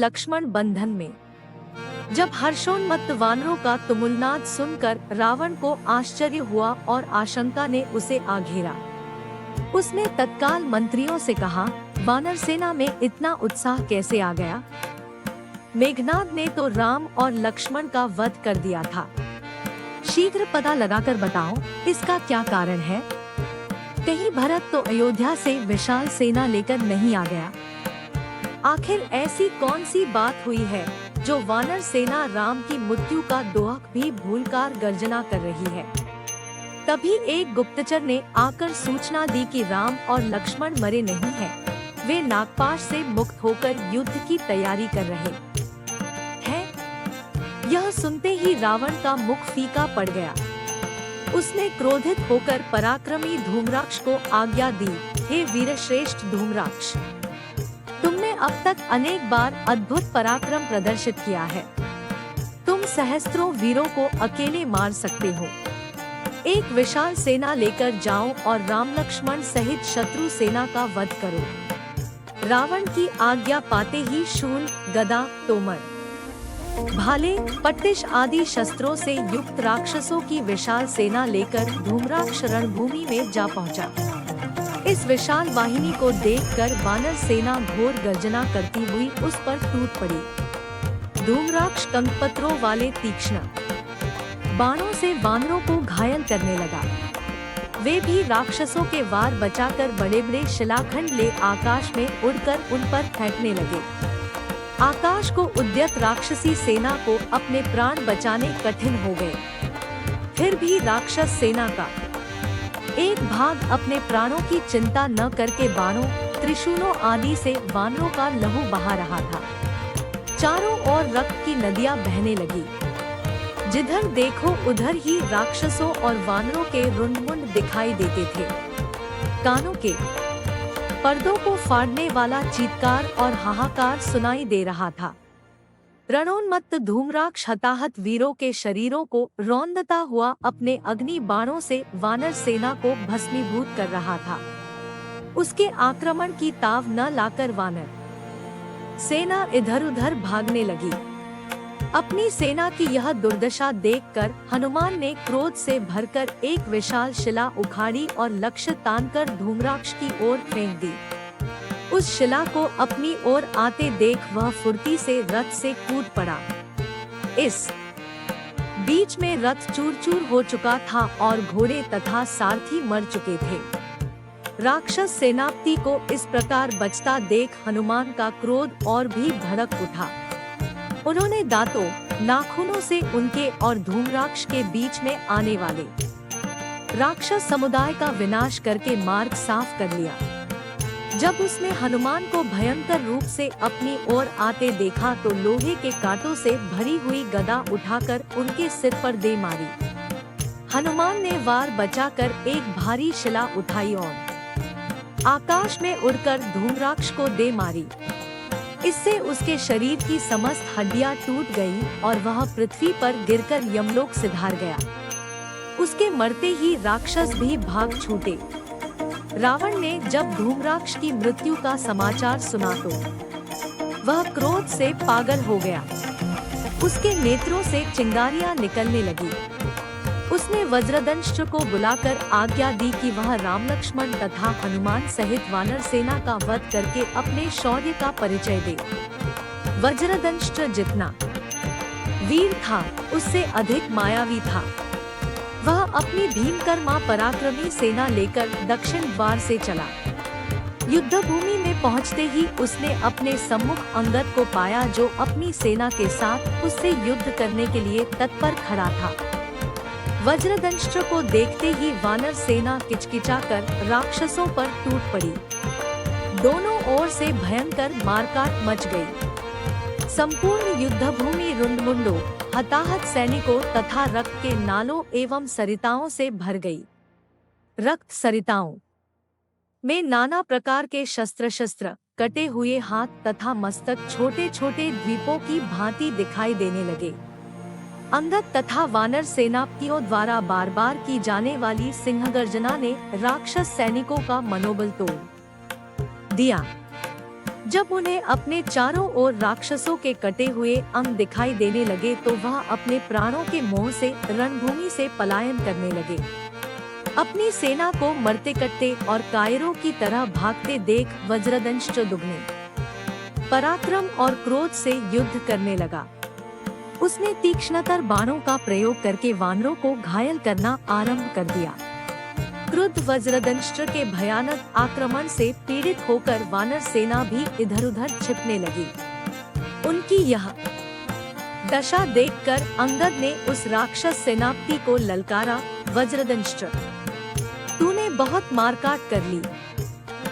लक्ष्मण बंधन में। जब हर्षोन्मत्त वानरों का तुमुलनाद सुनकर रावण को आश्चर्य हुआ और आशंका ने उसे आ घेरा। उसने तत्काल मंत्रियों से कहा, वानर सेना में इतना उत्साह कैसे आ गया? मेघनाद ने तो राम और लक्ष्मण का वध कर दिया था। शीघ्र पता लगाकर बताओ, इसका क्या कारण है? कहीं भरत तो अयोध्या से विशाल सेना लेकर नहीं आ गया? आखिर ऐसी कौन सी बात हुई है जो वानर सेना राम की मृत्यु का दोहक भी भूलकर गर्जना कर रही है? तभी एक गुप्तचर ने आकर सूचना दी कि राम और लक्ष्मण मरे नहीं हैं। वे नागपाश से मुक्त होकर युद्ध की तैयारी कर रहे हैं। यह सुनते ही रावण का मुख फीका पड़ गया। उसने क्रोधित होकर पराक्रमी धूम्राक्ष को आज्ञा दी, हे वीरश्रेष्ठ धूम्राक्ष, तुमने अब तक अनेक बार अद्भुत पराक्रम प्रदर्शित किया है। तुम सहस्त्रों वीरों को अकेले मार सकते हो। एक विशाल सेना लेकर जाओ और राम लक्ष्मण सहित शत्रु सेना का वध करो। रावण की आज्ञा पाते ही शूल, गदा, तोमर, भाले, पट्टिश आदि शस्त्रों से युक्त राक्षसों की विशाल सेना लेकर धूम्राक्ष रणभूमि में जा पहुंचा। इस विशाल वाहिनी को देखकर वानर सेना घोर गर्जना करती हुई उस पर टूट पड़ी। धूम्राक्ष कंकपत्रों वाले तीक्ष्ण बाणों से वानरों को घायल करने लगा। वे भी राक्षसों के वार बचाकर बड़े बड़े शिलाखंड ले आकाश में उड़कर उन पर फेंकने लगे। आकाश को उद्यत राक्षसी सेना को अपने प्राण बचाने कठिन हो गए। फिर भी राक्षस सेना का एक भाग अपने प्राणों की चिंता न करके बाणों, त्रिशूलों आदि से वानरों का लहू बहा रहा था। चारों ओर रक्त की नदियां बहने लगी। जिधर देखो उधर ही राक्षसों और वानरों के रुंड-मुंड दिखाई देते थे। कानों के पर्दों को फाड़ने वाला चीत्कार और हाहाकार सुनाई दे रहा था। रणोन्मत्त धूम्राक्ष हताहत वीरों के शरीरों को रौंदता हुआ अपने अग्नि बाणों से वानर सेना को भस्मीभूत कर रहा था। उसके आक्रमण की ताव न लाकर वानर सेना इधर-उधर भागने लगी। अपनी सेना की यह दुर्दशा देखकर हनुमान ने क्रोध से भरकर एक विशाल शिला उखाड़ी और लक्ष्य तानकर धूम्राक्ष की ओर फेंक दी। उस शिला को अपनी ओर आते देख वह फुर्ती से रथ से कूद पड़ा। इस बीच में रथ चूर-चूर हो चुका था और घोड़े तथा सारथी मर चुके थे। राक्षस सेनापति को इस प्रकार बचता देख हनुमान का क्रोध और भी भड़क उठा। उन्होंने दांतों, नाखूनों से उनके और धूम्राक्ष के बीच में आने वाले राक्षस समुदाय का विनाश करके मार्ग साफ कर लिया। जब उसने हनुमान को भयंकर रूप से अपनी ओर आते देखा तो लोहे के कांटों से भरी हुई गदा उठाकर उनके सिर पर दे मारी। हनुमान ने वार बचाकर एक भारी शिला उठाई और आकाश में उड़कर धूम्राक्ष को दे मारी। इससे उसके शरीर की समस्त हड्डियां टूट गईं और वह पृथ्वी पर गिरकर यमलोक सिधार गया। उसके मरते ही राक्षस भी भाग छूटे। रावण ने जब धूम्राक्ष की मृत्यु का समाचार सुना तो वह क्रोध से पागल हो गया। उसके नेत्रों से चिंगारियां निकलने लगी। उसने वज्रदंष्ट्र को बुलाकर आज्ञा दी कि वह राम लक्ष्मण तथा हनुमान सहित वानर सेना का वध करके अपने शौर्य का परिचय दे। वज्रदंष्ट्र जितना वीर था उससे अधिक मायावी था। वह अपनी भीमकर्मा पराक्रमी सेना लेकर दक्षिण द्वार से चला। युद्ध भूमि में पहुंचते ही उसने अपने सम्मुख अंगद को पाया जो अपनी सेना के साथ उससे युद्ध करने के लिए तत्पर खड़ा था। वज्रदंष्ट्र को देखते ही वानर सेना किचकिचाकर राक्षसों पर टूट पड़ी। दोनों ओर से भयंकर मारकाट मच गई। संपूर्ण युद्ध भूमि रुंडमुंडों, हताहत सैनिकों तथा रक्त के नालों एवं सरिताओं से भर गई। रक्त सरिताओं में नाना प्रकार के शस्त्र, कटे हुए हाथ तथा मस्तक छोटे छोटे द्वीपों की भांति दिखाई देने लगे। अंगद तथा वानर सेनापतियों द्वारा बार बार की जाने वाली सिंहगर्जना ने राक्षस सैनिकों का मनोबल तोड़ दिया। जब उन्हें अपने चारों ओर राक्षसों के कटे हुए अंग दिखाई देने लगे तो वह अपने प्राणों के मोह से रणभूमि से पलायन करने लगे। अपनी सेना को मरते कटते और कायरों की तरह भागते देख वज्रदंश दुगने पराक्रम और क्रोध से युद्ध करने लगा। उसने तीक्ष्णतर बाणों का प्रयोग करके वानरों को घायल करना आरंभ कर दिया। क्रुद्ध वज्रदंष्ट्र के भयानक आक्रमण से पीड़ित होकर वानर सेना भी इधर-उधर छिपने लगी। उनकी यह दशा देखकर अंगद ने उस राक्षस सेनापति को ललकारा, वज्रदंष्ट्र, तूने बहुत मारकाट कर ली,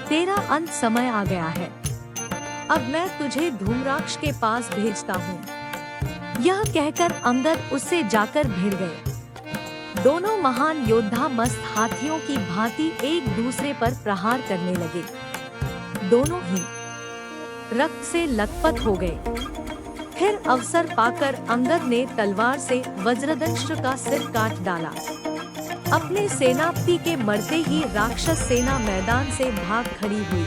तेरा अंत समय आ गया है। अब मैं तुझे धूम्राक्ष के पास भेजता हूँ। यह कहकर अंगद उससे जाकर भिड़ गए। दोनों महान योद्धा मस्त हाथियों की भांति एक दूसरे पर प्रहार करने लगे। दोनों ही रक्त से लथपथ हो गए। फिर अवसर पाकर अंगद ने तलवार से वज्रदंष्ट्र का सिर काट डाला। अपने सेनापति के मरते ही राक्षस सेना मैदान से भाग खड़ी हुई।